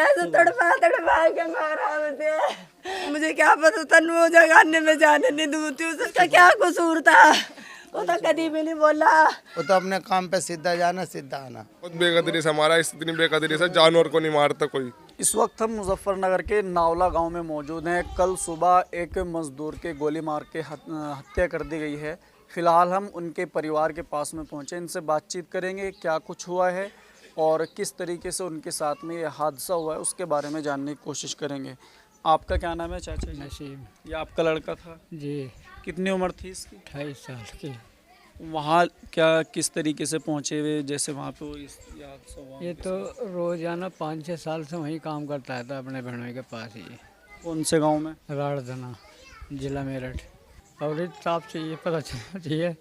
कैसे तड़पा के मारा मुझे क्या पता था, वो जगाने में जाने नहीं दूती, उसका क्या कसूर था, वो तो कभी भी नहीं बोला। वो तो अपने काम पे सीधा जाना सीधा आना। बहुत बेकदरी से हमारा, इतनी बेकदरी से जानवर को नहीं मारता कोई। इस वक्त हम मुजफ्फरनगर के नावला गांव में मौजूद हैं। कल सुबह एक मजदूर के गोली मार के हत्या कर दी गई है। फिलहाल हम उनके परिवार के पास में पहुंचे, इनसे बातचीत करेंगे क्या कुछ हुआ है और किस तरीके से उनके साथ में ये हादसा हुआ है उसके बारे में जानने की कोशिश करेंगे। आपका क्या नाम है चाचा जी? नसीब ये आपका लड़का था जी, कितनी उम्र थी इसकी? 28 साल की। वहाँ क्या किस तरीके से पहुँचे हुए जैसे वहाँ पे ये हादसा हुआ? ये तो रोजाना 5-6 साल से वहीं काम करता था अपने बहनोई के पास ही, कौन से गांव में? राड़धना, जिला मेरठ। और इस हिसाब से ये पता चलना चाहिए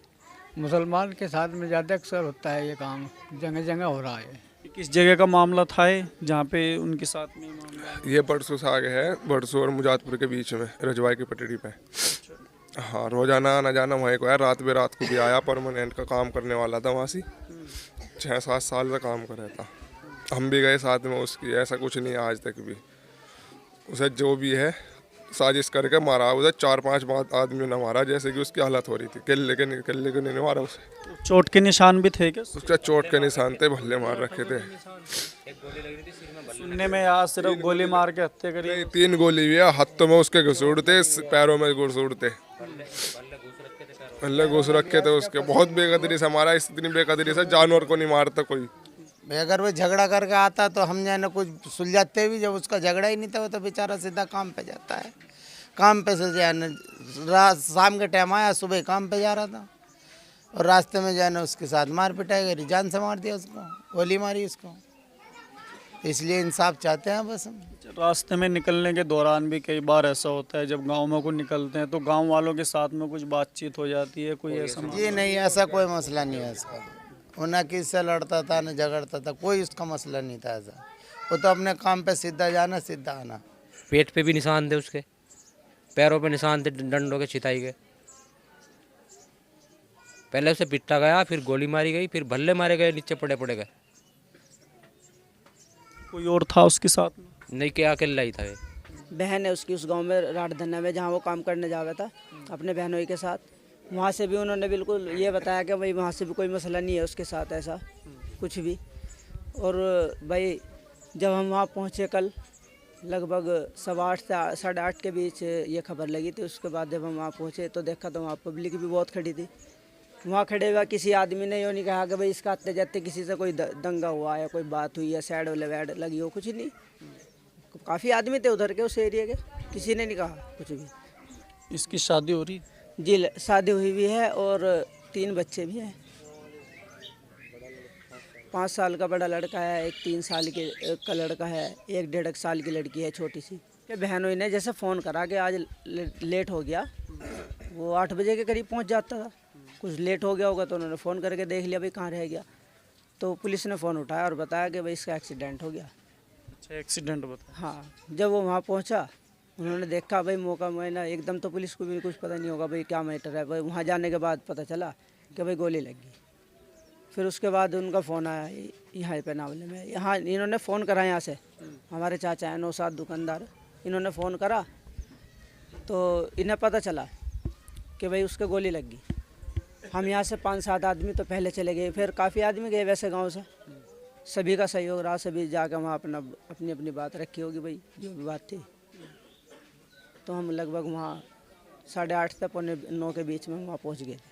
मुसलमान के साथ में ज़्यादा अक्सर होता है ये काम, जगह जगह हो रहा है। किस जगह का मामला था ये जहाँ पे उनके साथ में मामला है? ये बरसों से आगे है, बरसों और मुजादपुर के बीच में रजवाई की पटड़ी पे। हाँ, रोजाना आना जाना वहीं को है, रात बेरात को भी आया, परमानेंट का काम करने वाला था वहाँ से। 6-7 साल से काम कर रहा था, हम भी गए साथ में उसकी, ऐसा कुछ नहीं है आज तक भी। उसे जो भी है साजिश करके मारा, उसे 4-5 आदमियों ने मारा, जैसे कि उसकी हालत हो रही थी। केले के नहीं मारा उसे। चोट के निशान भी थे क्या? उसका चोट के निशान थे, भल्ले मार रखे थे। सुनने में यार सिर्फ गोली मार के हत्या करी। 3 गोली भी है, हाथों में उसके घुसूड़ते, पैरों में घुसूड़ते, भल्ले घुस रखे थे उसके। बहुत बेकदरी से हमारा, इतनी बेकदरी से जानवर को नहीं मारता कोई। अगर वो झगड़ा करके आता तो हम जाने कुछ सुलझाते भी, जब उसका झगड़ा ही नहीं था वो तो बेचारा सीधा काम पे जाता है। काम पे से जाने रात शाम के टाइम आया, सुबह काम पे जा रहा था और रास्ते में जाने उसके साथ मार पिटाई करी, जान से मार दिया उसको, गोली मारी उसको। इसलिए इंसाफ चाहते हैं बस हम। रास्ते में निकलने के दौरान भी कई बार ऐसा होता है, जब गाँव में को निकलते हैं तो गाँव वालों के साथ में कुछ बातचीत हो जाती है, कोई ऐसा? जी नहीं, ऐसा कोई मसला नहीं है इसका। वो ना किससे लड़ता था न झगड़ता था, कोई उसका मसला नहीं था ऐसा। वो तो अपने काम पे सीधा जाना सीधा आना। पेट पे भी निशान थे उसके, पैरों पे निशान थे डंडों के, छिताई के। पहले उसे पिटा गया, फिर गोली मारी गई, फिर भल्ले मारे गए, नीचे पड़े गए। कोई और था उसके साथ में? नहीं, क्या अकेला ही था ये। बहन है उसकी उस गांव में राठधना में, जहाँ वो काम करने जावा था अपने बहनोई के साथ। वहाँ से भी उन्होंने बिल्कुल ये बताया कि भाई वहाँ से भी कोई मसला नहीं है उसके साथ ऐसा कुछ भी। और भाई जब हम वहाँ पहुँचे कल लगभग 8:15 से 8:30 के बीच ये खबर लगी थी। उसके बाद जब हम वहाँ पहुँचे तो देखा तो वहाँ पब्लिक भी बहुत खड़ी थी। वहाँ खड़े हुआ किसी आदमी ने ये नहीं कहा कि भाई इसका आते जाते किसी से कोई दंगा हुआ या कोई बात हुई या सैड वैड लगी हो, कुछ नहीं। काफ़ी आदमी थे उधर के, उस एरिया के, किसी ने नहीं कहा कुछ भी। इसकी शादी हो रही? जी, शादी हुई भी है और 3 बच्चे भी हैं। 5 साल का बड़ा लड़का है, एक 3 साल का लड़का है, एक 1.5 साल की लड़की है छोटी सी। ये बहनों ने जैसे फ़ोन करा कि आज लेट हो गया, वो 8 बजे के करीब पहुंच जाता था। कुछ लेट हो गया होगा तो उन्होंने फ़ोन करके देख लिया भाई कहाँ रह गया, तो पुलिस ने फ़ोन उठाया और बताया कि भाई इसका एक्सीडेंट हो गया। अच्छा, एक्सीडेंट बता? हाँ, जब वो वहाँ पहुँचा उन्होंने देखा भाई मौका मैंने एकदम, तो पुलिस को भी कुछ पता नहीं होगा भाई क्या मैटर है। भाई वहाँ जाने के बाद पता चला कि भाई गोली लग गई। फिर उसके बाद उनका फ़ोन आया यहाँ पे नावले में, यहाँ इन्होंने फ़ोन करा, यहाँ से हमारे चाचा हैं नौसाद दुकानदार, इन्होंने फ़ोन करा तो इन्हें पता चला कि भाई उसके गोली लग गई। हम यहाँ से 5-7 आदमी तो पहले चले गए, फिर काफ़ी आदमी गए वैसे गाँव से, सभी का सहयोग रहा, सभी जाकर वहाँ अपनी अपनी बात रखी होगी भाई जो भी बात थी। तो हम लगभग वहाँ 8:30 से 8:45 के बीच में वहाँ पहुँच गए थे।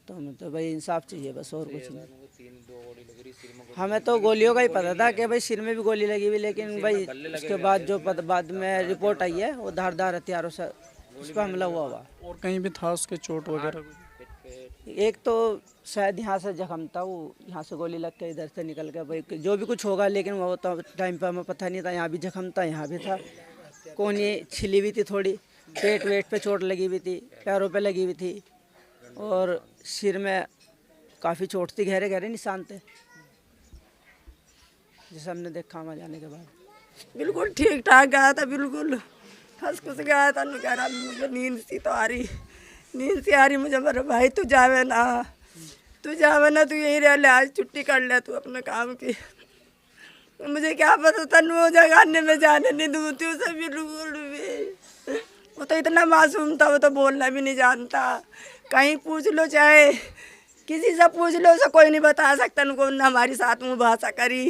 तो हमें तो भाई इंसाफ चाहिए बस, और कुछ नहीं। हमें तो गोलियों का ही पता था कि भाई सिर में भी गोली लगी हुई, लेकिन भाई उसके बाद जो बाद में रिपोर्ट आई है वो धारदार हथियारों से उस पर हमला हुआ। और कहीं भी था उसके चोट वगैरह? एक तो शायद यहाँ से जख्म था, वो यहाँ से गोली लग के इधर से निकल के भाई जो भी कुछ होगा, लेकिन वो तो टाइम पे हमें पता नहीं था। यहाँ भी जख्म था, यहाँ भी था, कोहनी छिली हुई थी थोड़ी, पेट वेट पे चोट लगी हुई थी, पैरों पे लगी हुई थी और सिर में काफ़ी चोट थी, गहरे गहरे निशान थे जैसे हमने देखा वहाँ जाने के बाद। बिल्कुल ठीक ठाक गया था, बिल्कुल फंस कुछ गया था। कह रहा मुझे नींद सी तो आ रही, नींद सी आ रही मुझे। मेरे भाई तू जावे ना, तू यहीं रह ले, आज छुट्टी कर ले तू अपने काम की। मुझे क्या पता था वो जगाने में जाने नहीं दूती उसे बिल्कुल भी। वो तो इतना मासूम था, वो तो बोलना भी नहीं जानता। कहीं पूछ लो, चाहे किसी से पूछ लो, उसे कोई नहीं बता सकता उनको न हमारी साथ में भाषा करी।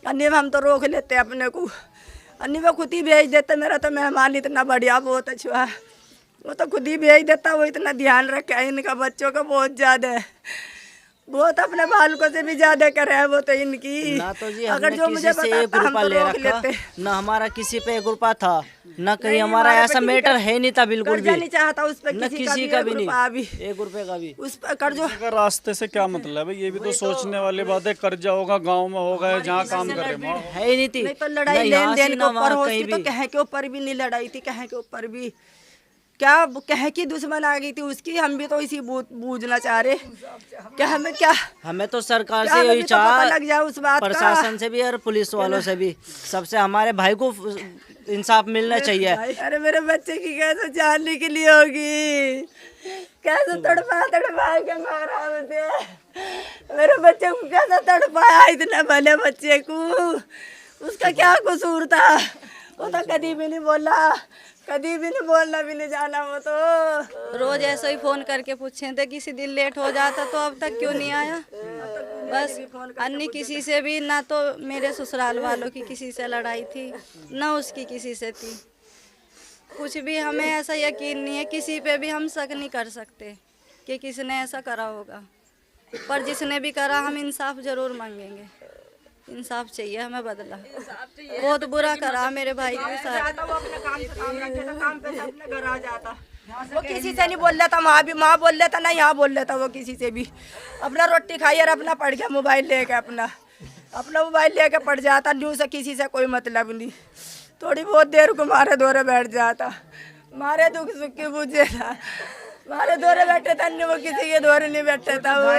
अन्य में हम तो रोक लेते अपने को, अन्य में खुद ही भेज देते। मेरा तो मेहमान इतना बढ़िया, बहुत अच्छा, वो तो खुद ही भेज देता। वो इतना ध्यान रखा है इनका बच्चों का बहुत ज़्यादा है, बहुत अपने बालकों से भी ज्यादा करे है वो तो इनकी। ना तो जी अगर हमने जो किसी मुझे से एक बताता हम रुपया तो ले रोक रखा, लेते। ना हमारा किसी पे 1 रुपया था, ना कहीं नहीं, हमारा हमारे ऐसा पे मैटर है नहीं था बिल्कुल कर्जा भी। नहीं चाहता उस पे ना किसी का भी नहीं, 1 रुपये का भी। उस पर कर्जों अगर रास्ते से क्या मतलब है, ये भी तो सोचने वाली बात है। कर्जा होगा गांव में होगा, जहाँ काम कर रहे हैं है ही नहीं थी। नहीं तो लड़ाई ना यहाँ लेन से, देन के ना ऊपर वहाँ होती कहीं तो भी। कहे के ऊपर भी नहीं लड़ाई थी, कहे के ऊपर भी क्या कहे की दुश्मन आ गई थी उसकी। हम भी तो इसी बूझना चाह रहे क्या हमें क्या हमें तो सरकार क्या से हमें यही भी तो पता चाह, लग जाए उस बात का। प्रशासन से भी और पुलिस वालों से भी, सबसे हमारे भाई को इंसाफ मिलना चाहिए। अरे मेरे बच्चे की कैसे जान निकली होगी, कैसे तड़पा के मारा मुझे। मेरे बच्चे को कैसे तड़पाया, इतने भले बच्चे को, उसका क्या कसूर था। वो तो कभी भी नहीं बोला, कभी भी नहीं बोलना भी नहीं जाना। वो तो रोज ऐसे ही फोन करके पूछे थे, किसी दिन लेट हो जाता तो अब तक क्यों नहीं आया। बस अन्य किसी से भी, ना तो मेरे ससुराल वालों की किसी से लड़ाई थी, ना उसकी किसी से थी। कुछ भी हमें ऐसा यकीन नहीं है, किसी पे भी हम शक नहीं कर सकते कि किसने ऐसा करा होगा। पर जिसने भी करा हम इंसाफ जरूर मांगेंगे। इंसाफ चाहिए हमें, बदला। बहुत बुरा करा मेरे भाई के साथ। वो किसी से नहीं बोल लेता, वहाँ भी वहाँ बोल लेता ना यहाँ बोल लेता। वो किसी से भी अपना रोटी खाई और अपना पढ़ गया, मोबाइल लेके अपना मोबाइल लेके पढ़ जाता। न्यूज़ से किसी से कोई मतलब नहीं। थोड़ी बहुत देर को मारे दौरे बैठ जाता, मारे दुख सुख की बुझे था, मारे दौरे बैठे था, वो किसी के दौरे नहीं बैठे था वो।